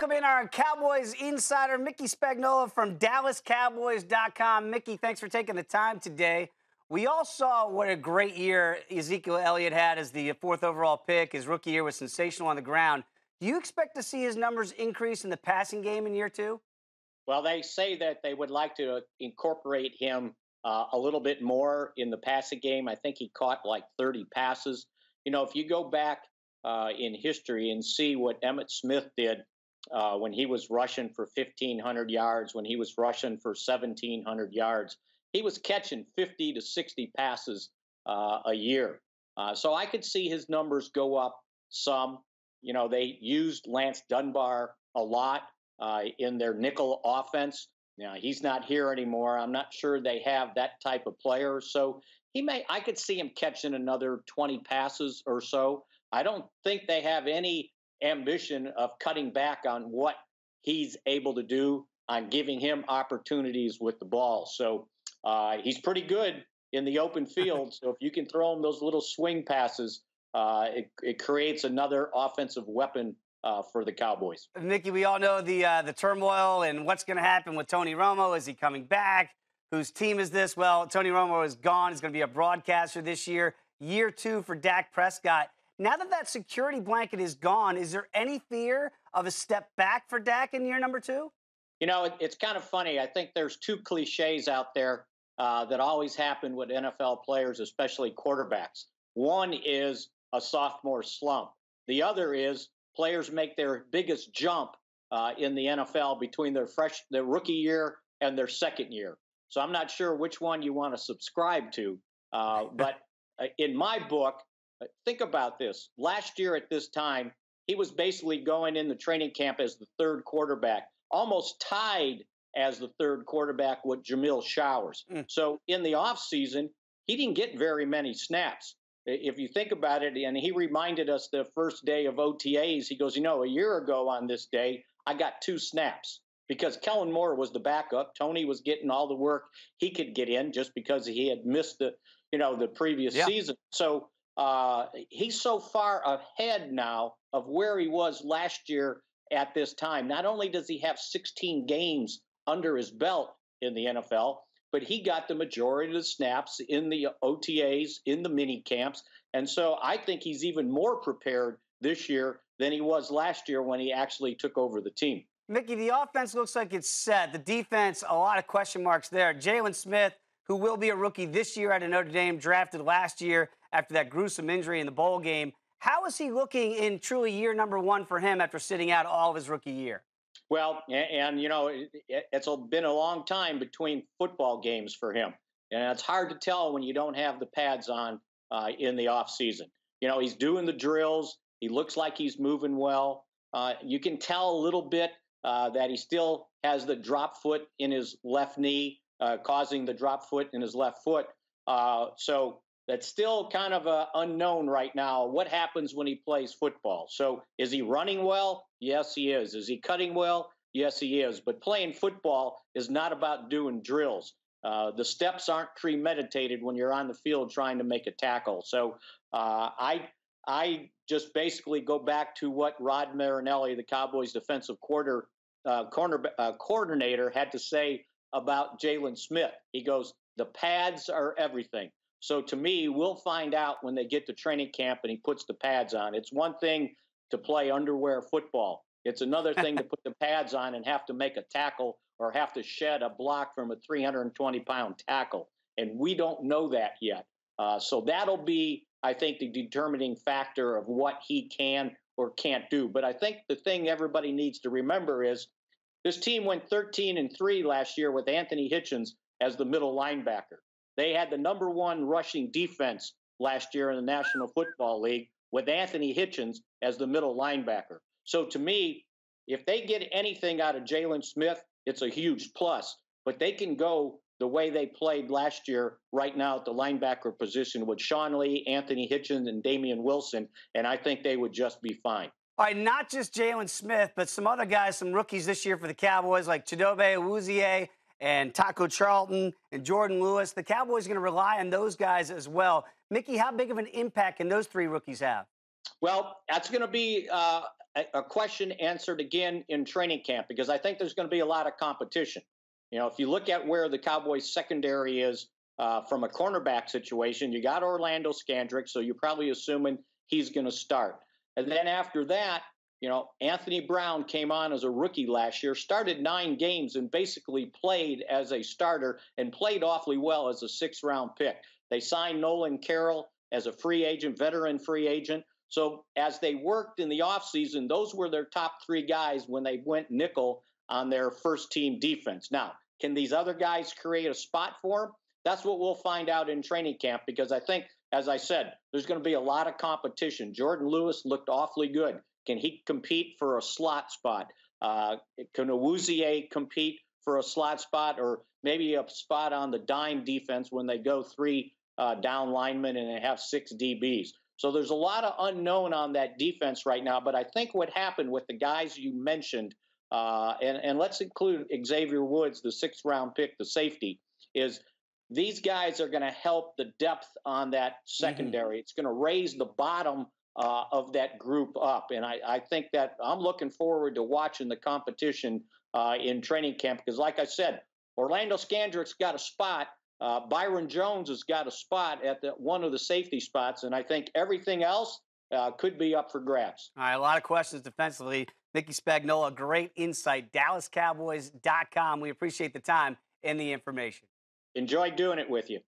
welcome in our Cowboys insider, Mickey Spagnola from DallasCowboys.com. Mickey, thanks for taking the time today. We all saw what a great year Ezekiel Elliott had as the fourth overall pick. His rookie year was sensational on the ground. Do you expect to see his numbers increase in the passing game in year two? Well, they say that they would like to incorporate him a little bit more in the passing game. I think he caught like 30 passes. You know, if you go back in history and see what Emmitt Smith did when he was rushing for 1,500 yards, when he was rushing for 1,700 yards, he was catching 50 to 60 passes a year. So I could see his numbers go up some. You know, they used Lance Dunbar a lot in their nickel offense. Now, he's not here anymore. I'm not sure they have that type of player. So I could see him catching another 20 passes or so. I don't think they have any ambition of cutting back on what he's able to do, on giving him opportunities with the ball. So he's pretty good in the open field. So if you can throw him those little swing passes, it creates another offensive weapon for the Cowboys. Mickey, we all know the turmoil and what's going to happen with Tony Romo. Is he coming back? Whose team is this? Well, Tony Romo is gone. He's going to be a broadcaster this year. Year two for Dak Prescott. Now that security blanket is gone, is there any fear of a step back for Dak in year number two? You know, it's kind of funny. I think there's two cliches out there that always happen with NFL players, especially quarterbacks. One is a sophomore slump. The other is players make their biggest jump in the NFL between their rookie year and their second year. So I'm not sure which one you want to subscribe to. But in my book, think about this. Last year at this time, he was basically going in the training camp as the third quarterback, almost tied as the third quarterback with Jamil Showers. So in the offseason, he didn't get very many snaps. If you think about it, and he reminded us the first day of OTAs, he goes, you know, a year ago on this day, I got 2 snaps because Kellen Moore was the backup. Tony was getting all the work he could get in just because he had missed the previous season. So he's so far ahead now of where he was last year at this time. Not only does he have 16 games under his belt in the NFL, but he got the majority of the snaps in the OTAs, in the mini camps. And so I think he's even more prepared this year than he was last year when he actually took over the team. Mickey, the offense looks like it's set. The defense, a lot of question marks there. Jaylon Smith, who will be a rookie this year out of Notre Dame, drafted last year after that gruesome injury in the bowl game. How is he looking in truly year number one for him after sitting out all of his rookie year? Well, and you know, it's been a long time between football games for him. And it's hard to tell when you don't have the pads on in the offseason. You know, he's doing the drills. He looks like he's moving well. You can tell a little bit that he still has the drop foot in his left knee, causing the drop foot in his left foot. So that's still kind of unknown right now. What happens when he plays football? So is he running well? Yes, he is. Is he cutting well? Yes, he is. But playing football is not about doing drills. The steps aren't premeditated when you're on the field trying to make a tackle. So I just basically go back to what Rod Marinelli, the Cowboys defensive coordinator, had to say about Jaylon Smith. He goes, the pads are everything. So to me, we'll find out when they get to training camp and he puts the pads on. It's one thing to play underwear football. It's another thing to put the pads on and have to make a tackle or have to shed a block from a 320-pound tackle. And we don't know that yet. So that'll be, I think, the determining factor of what he can or can't do. But I think the thing everybody needs to remember is this team went 13-3 last year with Anthony Hitchens as the middle linebacker. They had the number 1 rushing defense last year in the National Football League with Anthony Hitchens as the middle linebacker. So to me, if they get anything out of Jaylon Smith, it's a huge plus. But they can go the way they played last year right now at the linebacker position with Sean Lee, Anthony Hitchens, and Damian Wilson, and I think they would just be fine. All right, not just Jaylon Smith, but some other guys, some rookies this year for the Cowboys like Chidobe Awuzie and Taco Charlton and Jordan Lewis. The Cowboys are going to rely on those guys as well. Mickey, how big of an impact can those 3 rookies have? Well, that's going to be a question answered again in training camp because I think there's going to be a lot of competition. If you look at where the Cowboys secondary is from a cornerback situation, you got Orlando Scandrick, so you're probably assuming he's going to start. And then after that, Anthony Brown came on as a rookie last year, started 9 games and basically played as a starter and played awfully well as a 6th-round pick. They signed Nolan Carroll as a free agent, veteran free agent. So as they worked in the offseason, those were their top 3 guys when they went nickel on their first team defense. Now, can these other guys create a spot for them? That's what we'll find out in training camp because I think, as I said, there's going to be a lot of competition. Jordan Lewis looked awfully good. Can he compete for a slot spot? Can Awuzie compete for a slot spot or maybe a spot on the dime defense when they go 3 down linemen and they have 6 DBs? So there's a lot of unknown on that defense right now. But I think what happened with the guys you mentioned, and let's include Xavier Woods, the 6th-round pick, the safety, is these guys are going to help the depth on that secondary. It's going to raise the bottom of that group up. And I think that I'm looking forward to watching the competition in training camp because, like I said, Orlando Scandrick's got a spot. Byron Jones has got a spot at one of the safety spots, and I think everything else could be up for grabs. All right, a lot of questions defensively. Mickey Spagnola, great insight. DallasCowboys.com. We appreciate the time and the information. Enjoy doing it with you.